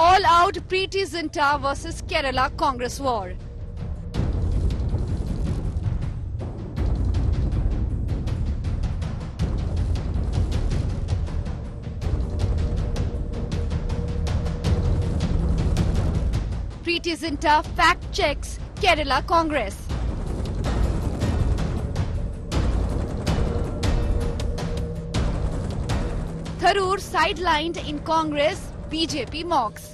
all-out Preeti Zinta versus Kerala Congress war. Preeti Zinta fact-checks Kerala Congress. Tharoor sidelined in Congress, BJP mocks.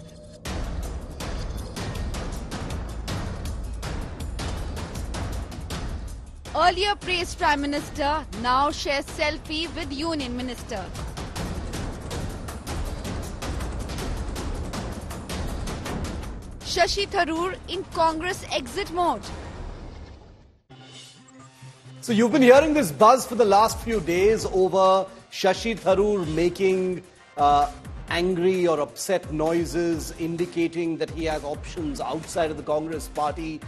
Earlier praised Prime Minister, now shares selfie with Union Minister. Shashi Tharoor in Congress exit mode. So you've been hearing this buzz for the last few days over Shashi Tharoor making angry or upset noises, indicating that he has options outside of the Congress party.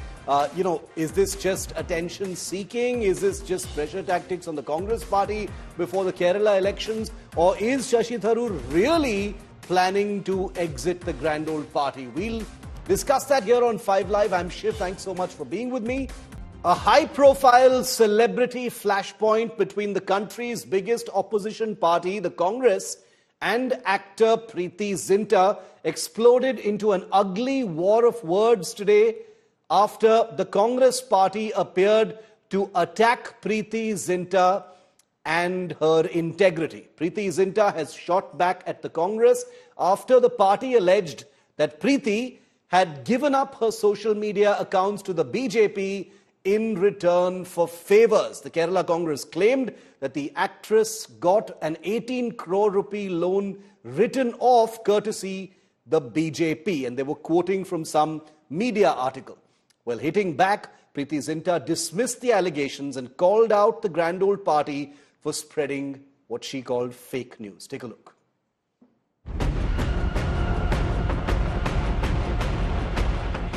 Is this just attention seeking? Is this just pressure tactics on the Congress party before the Kerala elections? Or is Shashi Tharoor really planning to exit the grand old party? We'll discuss that here on 5 Live. I'm Shiv. Thanks so much for being with me. A high-profile celebrity flashpoint between the country's biggest opposition party, the Congress, and actor Preeti Zinta exploded into an ugly war of words today after the Congress party appeared to attack Preeti Zinta and her integrity. Preeti Zinta has shot back at the Congress after the party alleged that Preeti had given up her social media accounts to the BJP in return for favours. The Kerala Congress claimed that the actress got an 18 crore rupee loan written off courtesy the BJP, and they were quoting from some media article. Well, hitting back, Preeti Zinta dismissed the allegations and called out the grand old party for spreading what she called fake news. Take a look.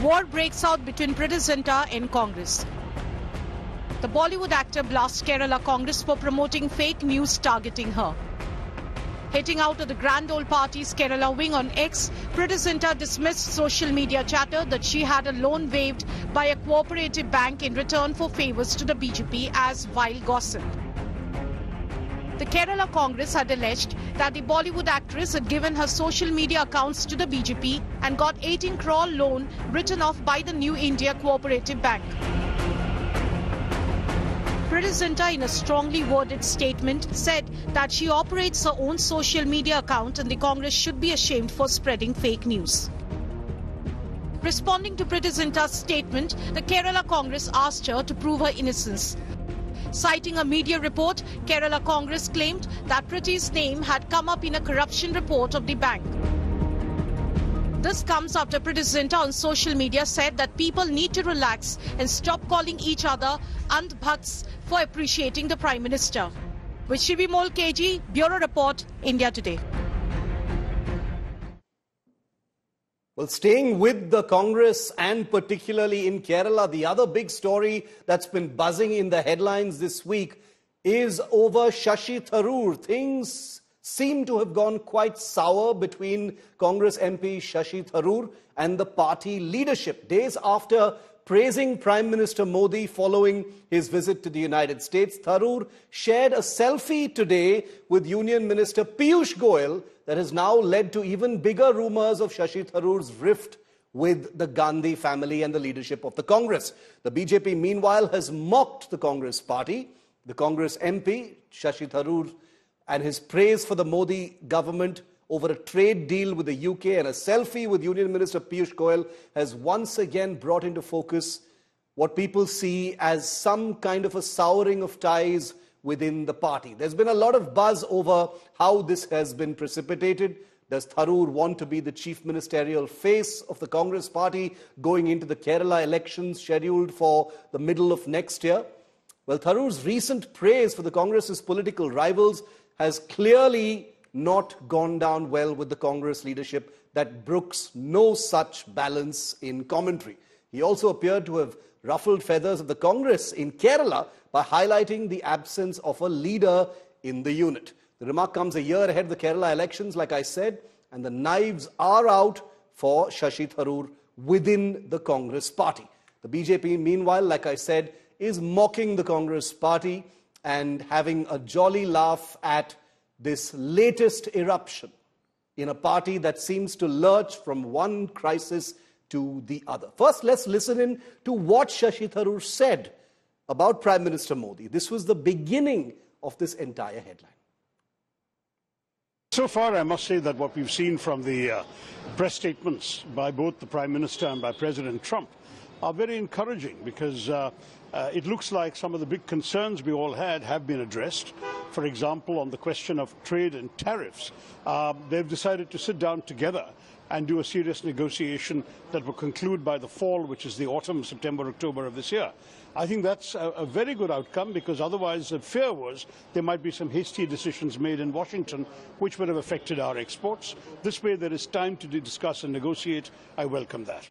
War breaks out between Preeti Zinta and Congress. The Bollywood actor blasts Kerala Congress for promoting fake news targeting her. Hitting out of the grand old party's Kerala wing on X, Preeti Zinta dismissed social media chatter that she had a loan waived by a cooperative bank in return for favours to the BJP as vile gossip. The Kerala Congress had alleged that the Bollywood actress had given her social media accounts to the BJP and got 18 crore loan written off by the New India Cooperative Bank. Preeti Zinta, in a strongly worded statement, said that she operates her own social media account and the Congress should be ashamed for spreading fake news. Responding to Preeti Zinta's statement, the Kerala Congress asked her to prove her innocence. Citing a media report, Kerala Congress claimed that Preeti's name had come up in a corruption report of the bank. This comes after Preeti Zinta on social media said that people need to relax and stop calling each other andbhakts for appreciating the Prime Minister. With Shivimol KG, Bureau Report, India Today. Well, staying with the Congress and particularly in Kerala, the other big story that's been buzzing in the headlines this week is over Shashi Tharoor. Things seem to have gone quite sour between Congress MP Shashi Tharoor and the party leadership. Days after praising Prime Minister Modi following his visit to the United States, Tharoor shared a selfie today with Union Minister Piyush Goyal that has now led to even bigger rumours of Shashi Tharoor's rift with the Gandhi family and the leadership of the Congress. The BJP, meanwhile, has mocked the Congress party. The Congress MP, Shashi Tharoor, and his praise for the Modi government over a trade deal with the UK and a selfie with Union Minister Piyush Goyal has once again brought into focus what people see as some kind of a souring of ties within the party. There's been a lot of buzz over how this has been precipitated. Does Tharoor want to be the chief ministerial face of the Congress party going into the Kerala elections scheduled for the middle of next year? Well, Tharoor's recent praise for the Congress's political rivals has clearly not gone down well with the Congress leadership that brooks no such balance in commentary. He also appeared to have ruffled feathers of the Congress in Kerala by highlighting the absence of a leader in the unit. The remark comes a year ahead of the Kerala elections, like I said, and the knives are out for Shashi Tharoor within the Congress party. The BJP, meanwhile, like I said, is mocking the Congress party and having a jolly laugh at this latest eruption in a party that seems to lurch from one crisis to the other. First, let's listen in to what Shashi Tharoor said about Prime Minister Modi. This was the beginning of this entire headline. So far, I must say that what we've seen from the press statements by both the Prime Minister and by President Trump are very encouraging, because it looks like some of the big concerns we all had have been addressed. For example, on the question of trade and tariffs, they've decided to sit down together and do a serious negotiation that will conclude by the fall, which is the autumn, September, October of this year. I think that's a very good outcome, because otherwise the fear was there might be some hasty decisions made in Washington which would have affected our exports. This way there is time to discuss and negotiate. I welcome that.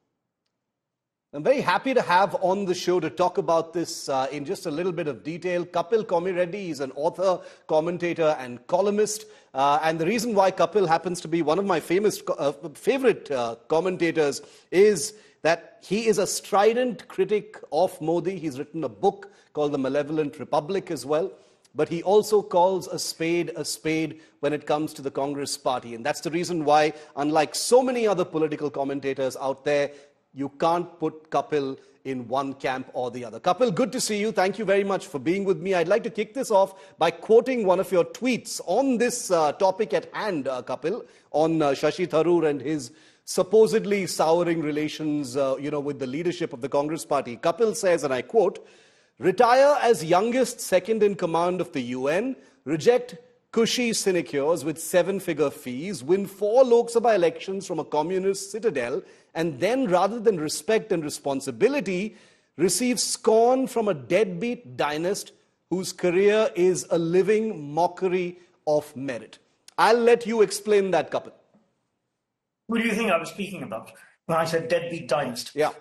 I'm very happy to have on the show to talk about this in just a little bit of detail Kapil Komireddy. He's an author, commentator and columnist. And the reason why Kapil happens to be one of my favorite commentators is that he is a strident critic of Modi. He's written a book called The Malevolent Republic as well. But he also calls a spade when it comes to the Congress party. And that's the reason why, unlike so many other political commentators out there, you can't put Kapil in one camp or the other. Kapil, good to see you. Thank you very much for being with me. I'd like to kick this off by quoting one of your tweets on this topic at hand, Kapil, on Shashi Tharoor and his supposedly souring relations, with the leadership of the Congress party. Kapil says, and I quote, "Retire as youngest second in command of the UN, reject cushy sinecures with 7-figure fees, win 4 Lok Sabha elections from a communist citadel, and then, rather than respect and responsibility, receive scorn from a deadbeat dynast whose career is a living mockery of merit." I'll let you explain that, Kapil. Who do you think I was speaking about when I said deadbeat dynast? Yeah.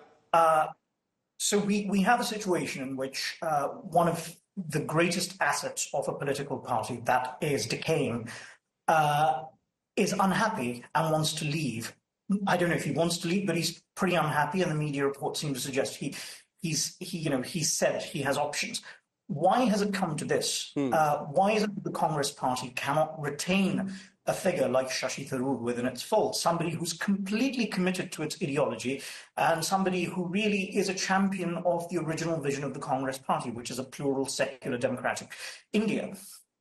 So we have a situation in which one of the greatest assets of a political party that is decaying is unhappy and wants to leave. I don't know if he wants to leave, but he's pretty unhappy, and the media reports seem to suggest he said he has options. Why has it come to this? Why is it that the Congress party cannot retain a figure like Shashi Tharoor within its fold, somebody who's completely committed to its ideology and somebody who really is a champion of the original vision of the Congress party, which is a plural, secular, democratic India?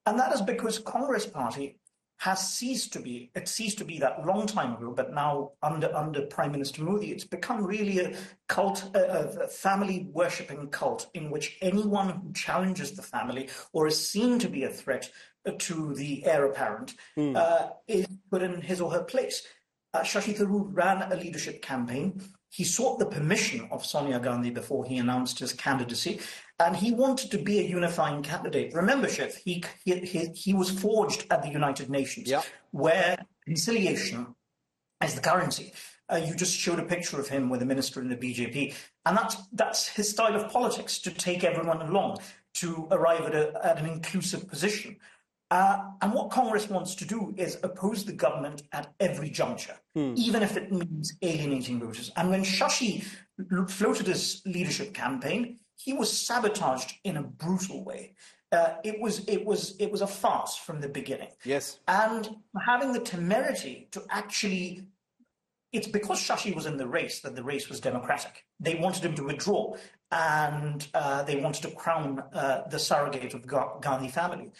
And that is because Congress party has ceased to be that long time ago, but now under Prime Minister Modi, it's become really a cult, a family worshipping cult in which anyone who challenges the family or is seen to be a threat to the heir apparent is put in his or her place. Shashi Tharoor ran a leadership campaign. He sought the permission of Sonia Gandhi before he announced his candidacy, and he wanted to be a unifying candidate. Remember, Shiv, he was forged at the United Nations, where conciliation is the currency. You just showed a picture of him with a minister in the BJP, and that's his style of politics, to take everyone along, to arrive at an inclusive position. And what Congress wants to do is oppose the government at every juncture, even if it means alienating voters. And when Shashi floated his leadership campaign, he was sabotaged in a brutal way. It was a farce from the beginning. Yes. And having the temerity to actually, it's because Shashi was in the race that the race was democratic. They wanted him to withdraw, and they wanted to crown the surrogate of the Gandhi family.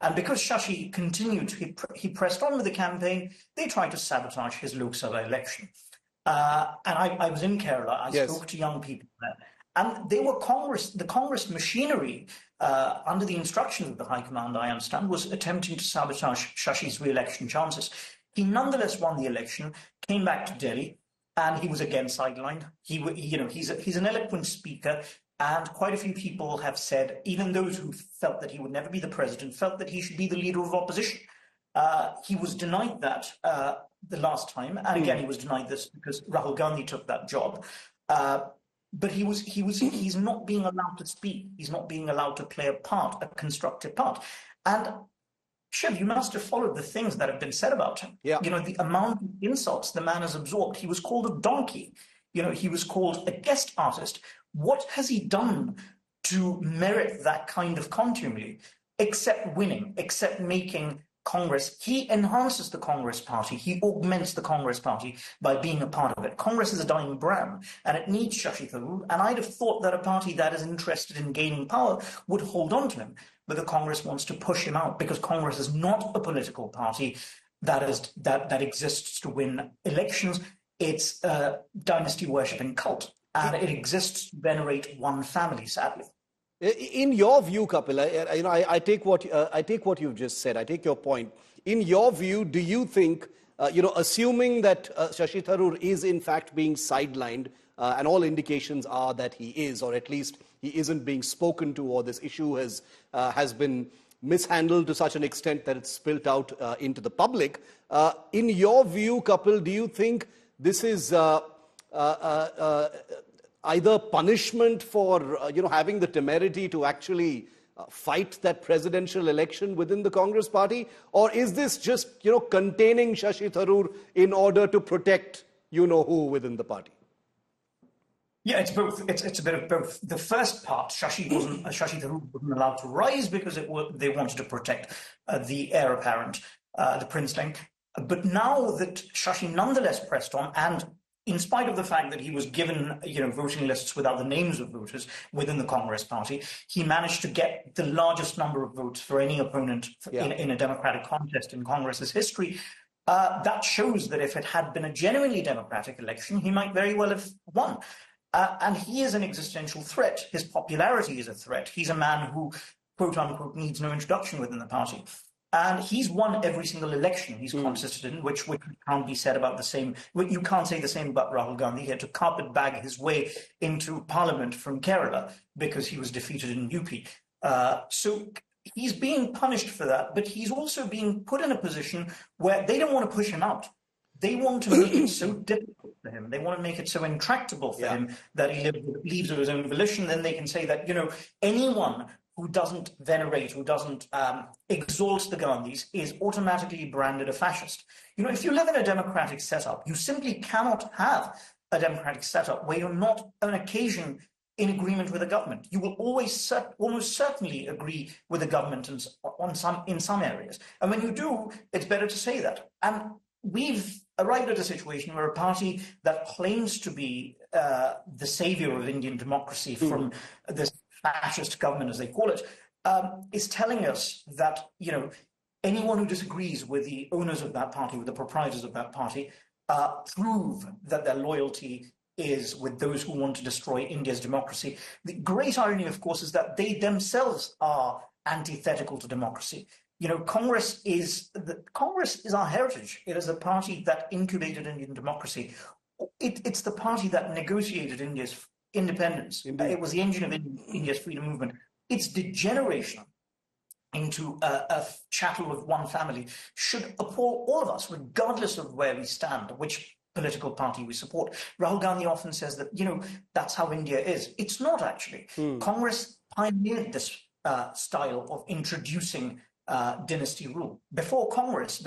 And because Shashi continued, he pressed on with the campaign, they tried to sabotage his Lok Sabha election. And I was in Kerala, I spoke to young people there, and they were the Congress machinery, under the instructions of the High Command, I understand, was attempting to sabotage Shashi's re-election chances. He nonetheless won the election, came back to Delhi, and he was again sidelined. He's an eloquent speaker. And quite a few people have said, even those who felt that he would never be the president, felt that he should be the leader of opposition. He was denied that the last time, and again he was denied this because Rahul Gandhi took that job. But he's not being allowed to speak. He's not being allowed to play a constructive part. And Shiv, you must have followed the things that have been said about him. Yeah. You know, the amount of insults the man has absorbed. He was called a donkey. You know, he was called a guest artist. What has he done to merit that kind of contumely, except winning, except making Congress? He enhances the Congress party. He augments the Congress party by being a part of it. Congress is a dying brand, and it needs Shashi Tharoor. And I'd have thought that a party that is interested in gaining power would hold on to him. But the Congress wants to push him out because Congress is not a political party that exists to win elections. It's a dynasty worshipping cult, and it exists to venerate one family, sadly. In your view, Kapil, I take what you've just said. I take your point. In your view, do you think, assuming that Shashi Tharoor is in fact being sidelined, and all indications are that he is, or at least he isn't being spoken to, or this issue has been mishandled to such an extent that it's spilt out into the public. In your view, Kapil, do you think this is either punishment for having the temerity to actually fight that presidential election within the Congress party, or is this just containing Shashi Tharoor in order to protect who within the party? Yeah, it's both. It's a bit of both. The first part, Shashi Tharoor wasn't allowed to rise because they wanted to protect the heir apparent, the princeling. But now that Shashi nonetheless pressed on, and in spite of the fact that he was given, voting lists without the names of voters within the Congress party, he managed to get the largest number of votes for any opponent in a democratic contest in Congress's history. That shows that if it had been a genuinely democratic election, he might very well have won. And he is an existential threat. His popularity is a threat. He's a man who, quote unquote, needs no introduction within the party. And he's won every single election he's contested in, which can't be said about the same. You can't say the same about Rahul Gandhi. He had to carpet bag his way into parliament from Kerala because he was defeated in UP. So he's being punished for that, but he's also being put in a position where they don't want to push him out. They want to make it so difficult for him. They want to make it so intractable for him that he leaves of his own volition. Then they can say that, anyone who doesn't venerate, who doesn't exalt the Gandhis is automatically branded a fascist. If you live in a democratic setup, you simply cannot have a democratic setup where you're not on occasion in agreement with the government. You will always almost certainly agree with the government in some areas. And when you do, it's better to say that. And we've arrived at a situation where a party that claims to be the savior of Indian democracy from this fascist government, as they call it, is telling us that, anyone who disagrees with the owners of that party, with the proprietors of that party, prove that their loyalty is with those who want to destroy India's democracy. The great irony, of course, is that they themselves are antithetical to democracy. Congress is our heritage. It is the party that incubated Indian democracy. It's the party that negotiated India's independence. Indeed. It was the engine of India's freedom movement. Its degeneration into a chattel of one family should appall all of us, regardless of where we stand, which political party we support. Rahul Gandhi often says that, that's how India is. It's not actually. Congress pioneered this style of introducing dynasty rule. Before Congress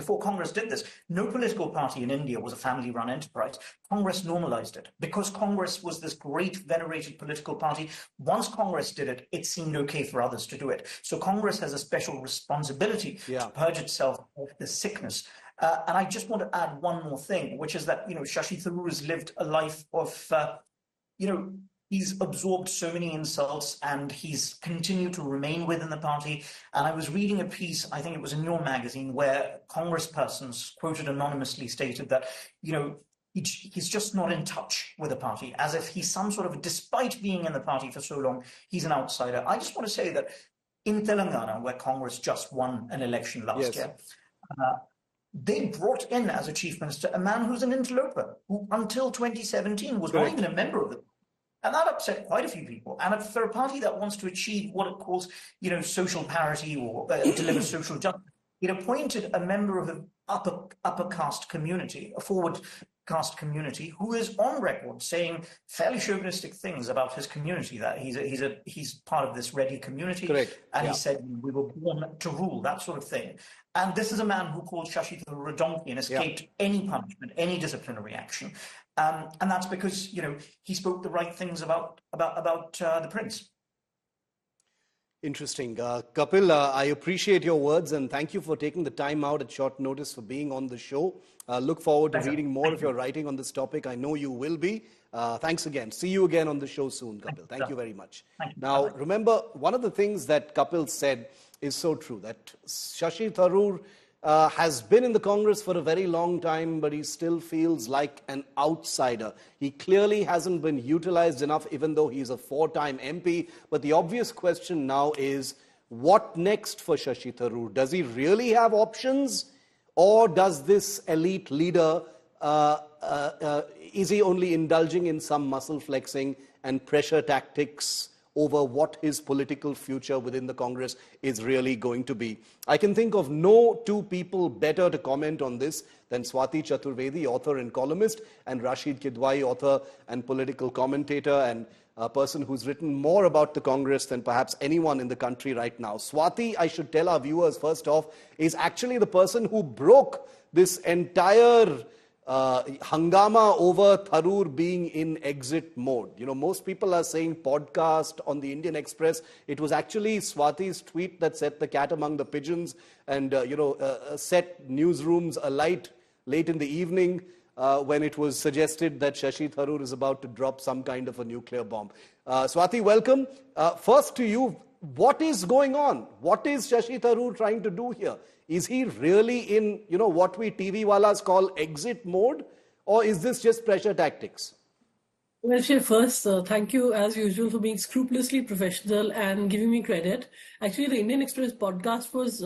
did this, no political party in India was a family-run enterprise. Congress normalized it. Because Congress was this great venerated political party, once Congress did it, it seemed okay for others to do it. So Congress has a special responsibility to purge itself of this sickness. And I just want to add one more thing, which is that, Shashi Tharoor has lived a life of, he's absorbed so many insults and he's continued to remain within the party. And I was reading a piece, I think it was in your magazine, where congresspersons, quoted anonymously, stated that, he's just not in touch with the party, as if he's some sort of, despite being in the party for so long, he's an outsider. I just want to say that in Telangana, where Congress just won an election last year, they brought in as a chief minister a man who's an interloper, who until 2017 was not even a member of the. And that upset quite a few people. And for a party that wants to achieve what it calls, social parity or deliver social justice, it appointed a member of the upper caste community, a forward caste community, who is on record saying fairly chauvinistic things about his community, that he's part of this Reddy community. Correct. And Yeah. he said we were born to rule, that sort of thing. And this is a man who called Shashi Tharoor a donkey and escaped any punishment, any disciplinary action. And that's because, you know, he spoke the right things about the prince. Interesting. Kapil, I appreciate your words and thank you for taking the time out at short notice for being on the show. Look forward to reading more of your writing on this topic. I know you will be. Thanks again. See you again on the show soon, Kapil. Thank you very much. Now, remember, one of the things that Kapil said is so true, that Shashi Tharoor has been in the Congress for a very long time, but he still feels like an outsider. He clearly hasn't been utilized enough, even though he's a 4-time MP. But the obvious question now is, what next for Shashi Tharoor? Does he really have options? Or does this elite leader, is he only indulging in some muscle flexing and pressure tactics over what his political future within the Congress is really going to be? I can think of no two people better to comment on this than Swati Chaturvedi, author and columnist, and Rashid Kidwai, author and political commentator, and a person who's written more about the Congress than perhaps anyone in the country right now. Swati, I should tell our viewers first off, is actually the person who broke this entire hangama over Tharoor being in exit mode. You know, most people are saying podcast on the Indian Express. It was actually Swati's tweet that set the cat among the pigeons and, set newsrooms alight late in the evening when it was suggested that Shashi Tharoor is about to drop some kind of a nuclear bomb. Swati, welcome. First to you, what is going on? What is Shashi Tharoor trying to do here? Is he really in, what we TV walas call exit mode? Or is this just pressure tactics? Well, Shiv, first, thank you as usual for being scrupulously professional and giving me credit. Actually, the Indian Express podcast was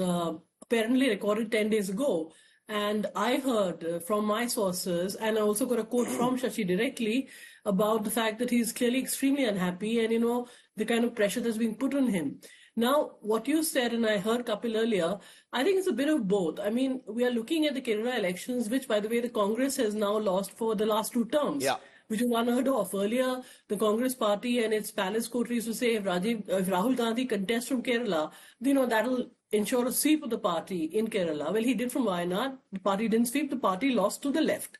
apparently recorded 10 days ago. And I heard from my sources, and I also got a quote from Shashi directly about the fact that he's clearly extremely unhappy and, the kind of pressure that's being put on him. Now, what you said, and I heard Kapil earlier, I think it's a bit of both. I mean, we are looking at the Kerala elections, which, by the way, the Congress has now lost for the last 2 terms. Yeah. Which is unheard of. Earlier, the Congress party and its palace coteries to say if Rahul Gandhi contests from Kerala, that'll ensure a sweep of the party in Kerala. Well, he did from Wayanad. The party didn't sweep. The party lost to the left.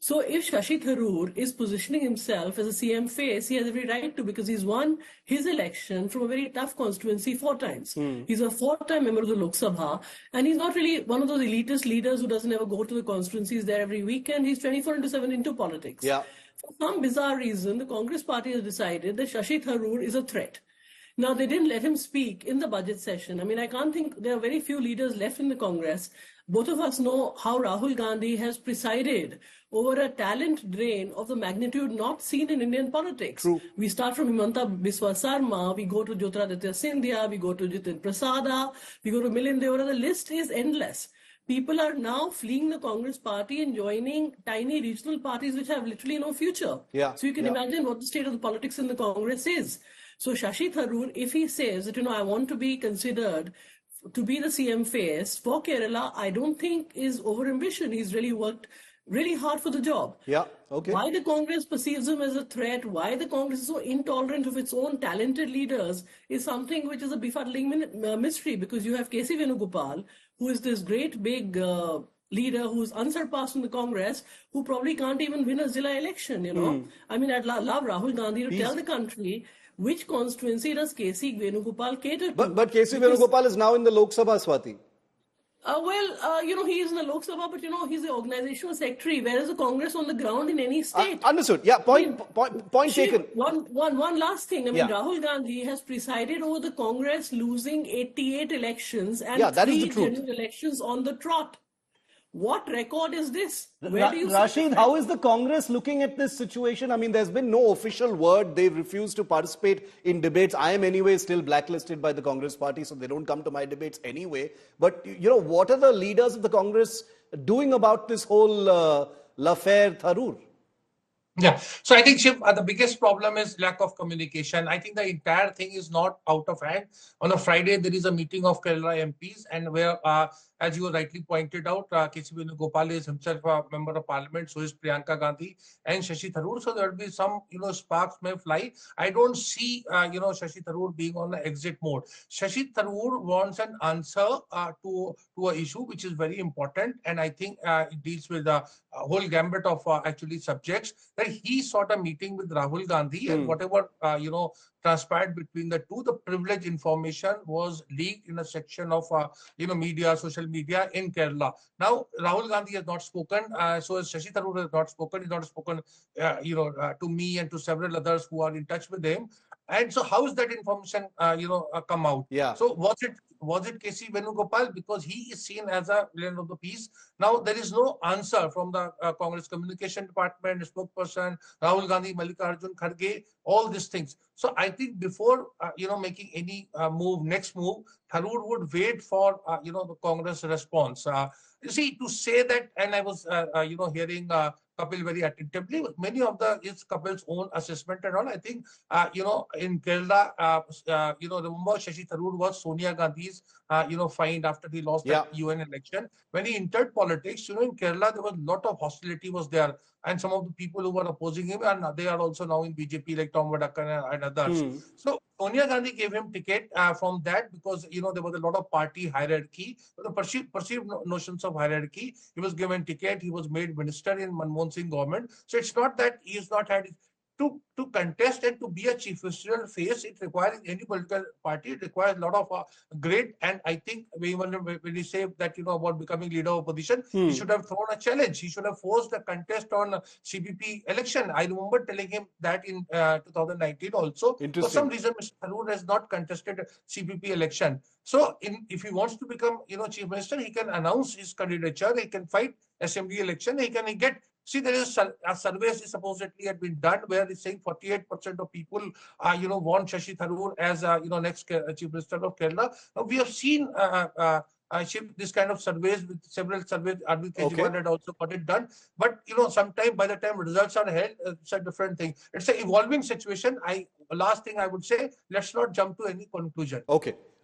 So if Shashi Tharoor is positioning himself as a CM face, he has every right to, because he's won his election from a very tough constituency 4 times. He's a 4-time member of the Lok Sabha, and he's not really one of those elitist leaders who doesn't ever go to the constituencies there every weekend. He's 24/7 into politics. Yeah. For some bizarre reason, the Congress party has decided that Shashi Tharoor is a threat. Now, they didn't let him speak in the budget session. I mean, I can't think there are very few leaders left in the Congress. Both of us know how Rahul Gandhi has presided over a talent drain of the magnitude not seen in Indian politics. True. We start from Himanta Biswa Sarma, we go to Jyotiraditya Scindia, we go to Jitin Prasada, we go to Milind Deora. The list is endless. People are now fleeing the Congress party and joining tiny regional parties which have literally no future. Yeah. So you can imagine what the state of the politics in the Congress is. So Shashi Tharoor, if he says that, I want to be considered to be the CM face for Kerala, I don't think is over-ambition. He's really worked really hard for the job. Yeah, okay. Why the Congress perceives him as a threat, why the Congress is so intolerant of its own talented leaders is something which is a befuddling mystery, because you have K.C. Venugopal, who is this great big leader who's unsurpassed in the Congress, who probably can't even win a Zilla election, I mean, I'd love Rahul Gandhi to tell the country which constituency does K.C. Venugopal cater to. But K.C. Venugopal is now in the Lok Sabha, Swati. He is in the Lok Sabha, but, he's the organizational secretary. Where is the Congress on the ground in any state? Understood. Yeah, point taken. One last thing. I mean, Rahul Gandhi has presided over the Congress losing 88 elections and 3 general elections on the trot. What record is this? Rashid, how is the Congress looking at this situation? I mean, there's been no official word. They've refused to participate in debates. I am anyway still blacklisted by the Congress party, so they don't come to my debates anyway. But, what are the leaders of the Congress doing about this whole l'affaire Tharoor? Yeah. So I think, Shiv, the biggest problem is lack of communication. I think the entire thing is not out of hand. On a Friday, there is a meeting of Kerala MPs, and where as you rightly pointed out, K.C. Venugopal is himself a member of parliament, so is Priyanka Gandhi and Shashi Tharoor. So there will be some, sparks may fly. I don't see, Shashi Tharoor being on the exit mode. Shashi Tharoor wants an answer to an issue which is very important, and I think it deals with a whole gambit of actually subjects. That he sought a meeting with Rahul Gandhi, and whatever transpired between the two, the privileged information was leaked in a section of media, social media in Kerala. Now Rahul Gandhi has not spoken, so as Shashi Tharoor has not spoken. He's not spoken, to me and to several others who are in touch with him. And so, how is that information, come out? Yeah. So was it K.C. Venugopal, because he is seen as a villain of the piece? Now there is no answer from the Congress communication department, spokesperson, Rahul Gandhi, Mallikarjun Kharge, all these things. So I think before making any next move, Tharoor would wait for the Congress response. You see, to say that, and I was hearing Kapil very attentively. Many of it's Kapil's own assessment and all. I think in Kerala, remember Shashi Tharoor was Sonia Gandhi's fined after he lost that UN election. When he entered politics, in Kerala there was a lot of hostility was there, and some of the people who were opposing him, and they are also now in BJP, like Tom Vadakkan and others. So Sonia Gandhi gave him ticket from that because there was a lot of party hierarchy, the perceived notions of hierarchy. He was given ticket. He was made minister in Manmohan Singh government. So it's not that he has not had to contest and to be a chief ministerial face. It requires any political party. It requires a lot of great. And I think when you say that about becoming leader of opposition, he should have thrown a challenge. He should have forced a contest on CBP election. I remember telling him that in 2019 also. For some reason, Mr. Tharoor has not contested CBP election. So if he wants to become chief minister, he can announce his candidature. He can fight assembly election. He can get. See, there is a survey supposedly had been done where it's saying 48% of people, want Shashi Tharoor as, next chief minister of Kerala. Now, we have seen this kind of surveys with several surveys. Arvind Kejriwal had also got it done. But, sometime by the time results are held, it's a different thing. It's an evolving situation. Last thing I would say, let's not jump to any conclusion.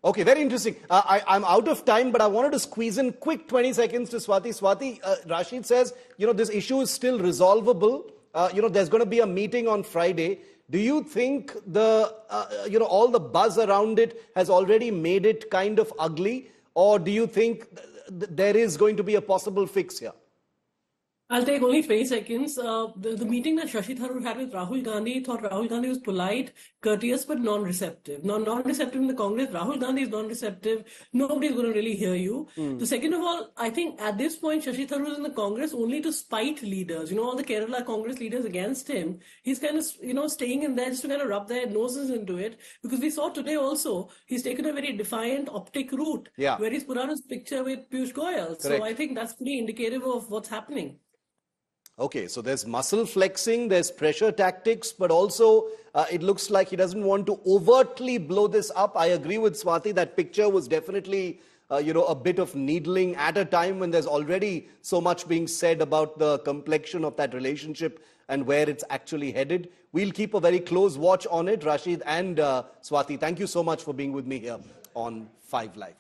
Okay, very interesting. I'm out of time, but I wanted to squeeze in quick 20 seconds to Swati. Swati, Rashid says, this issue is still resolvable. There's going to be a meeting on Friday. Do you think all the buzz around it has already made it kind of ugly? Or do you think there is going to be a possible fix here? I'll take only 20 seconds. The meeting that Shashi Tharoor had with Rahul Gandhi, thought Rahul Gandhi was polite, courteous, but non-receptive. Non-receptive in the Congress. Rahul Gandhi is non-receptive. Nobody's going to really hear you. The second of all, I think at this point, Shashi Tharoor is in the Congress only to spite leaders. All the Kerala Congress leaders against him. He's kind of, staying in there just to kind of rub their noses into it. Because we saw today also, he's taken a very defiant optic route. Where he's put on his picture with Piyush Goyal. Correct. So I think that's pretty indicative of what's happening. Okay, so there's muscle flexing, there's pressure tactics, but also it looks like he doesn't want to overtly blow this up. I agree with Swati, that picture was definitely, a bit of needling at a time when there's already so much being said about the complexion of that relationship and where it's actually headed. We'll keep a very close watch on it. Rashid and Swati, thank you so much for being with me here on 5 Live.